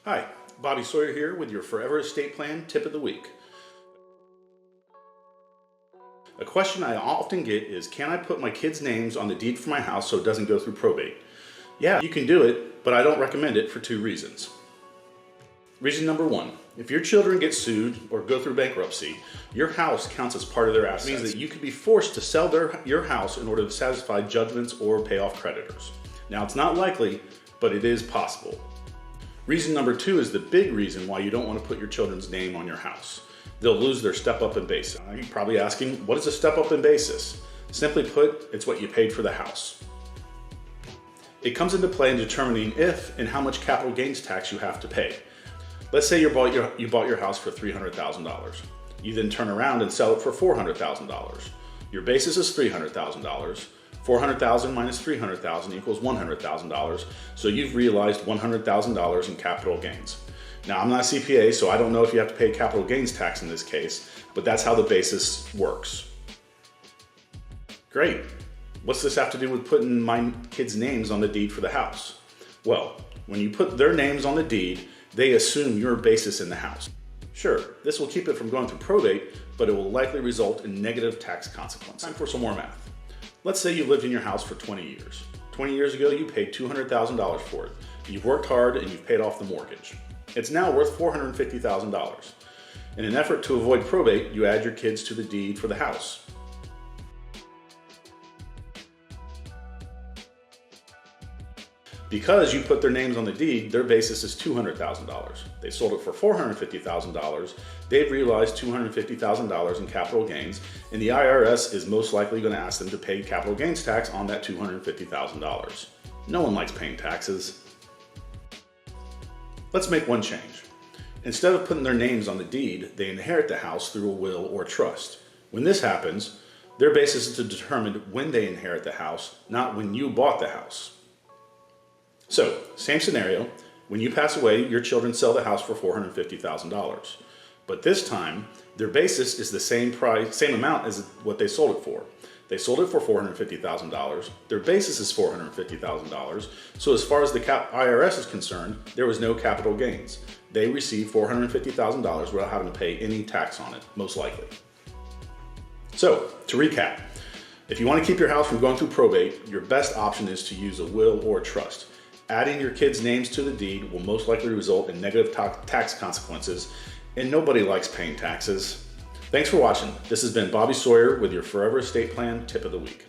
Hi, Bobby Sawyer here with your Forever Estate Plan Tip of the Week. A question I often get is, can I put my kids' names on the deed for my house so it doesn't go through probate? Yeah, you can do it, but I don't recommend it for two reasons. Reason number one, if your children get sued or go through bankruptcy, your house counts as part of their assets. It means that you could be forced to sell your house in order to satisfy judgments or pay off creditors. Now, it's not likely, but it is possible. Reason number two is the big reason why you don't want to put your children's name on your house. They'll lose their step-up in basis. You're probably asking, what is a step-up in basis? Simply put, it's what you paid for the house. It comes into play in determining if and how much capital gains tax you have to pay. Let's say you bought your house for $300,000. You then turn around and sell it for $400,000. Your basis is $300,000. $400,000 minus $300,000 equals $100,000. So you've realized $100,000 in capital gains. Now, I'm not a CPA, so I don't know if you have to pay capital gains tax in this case, but that's how the basis works. Great. What's this have to do with putting my kids' names on the deed for the house? Well, when you put their names on the deed, they assume your basis in the house. Sure, this will keep it from going through probate, but it will likely result in negative tax consequences. Time for some more math. Let's say you've lived in your house for 20 years. 20 years ago, you paid $200,000 for it. You've worked hard and you've paid off the mortgage. It's now worth $450,000. In an effort to avoid probate, you add your kids to the deed for the house. Because you put their names on the deed, their basis is $200,000. They sold it for $450,000. They've realized $250,000 in capital gains, and the IRS is most likely going to ask them to pay capital gains tax on that $250,000. No one likes paying taxes. Let's make one change. Instead of putting their names on the deed, they inherit the house through a will or trust. When this happens, their basis is determined when they inherit the house, not when you bought the house. So, same scenario, when you pass away, your children sell the house for $450,000. But this time, their basis is the same amount as what they sold it for. They sold it for $450,000. Their basis is $450,000. So as far as the IRS is concerned, there was no capital gains. They received $450,000 without having to pay any tax on it, most likely. So, to recap, if you want to keep your house from going through probate, your best option is to use a will or trust. Adding your kids' names to the deed will most likely result in negative tax consequences, and nobody likes paying taxes. Thanks for watching. This has been Bobby Sawyer with your Forever Estate Plan Tip of the Week.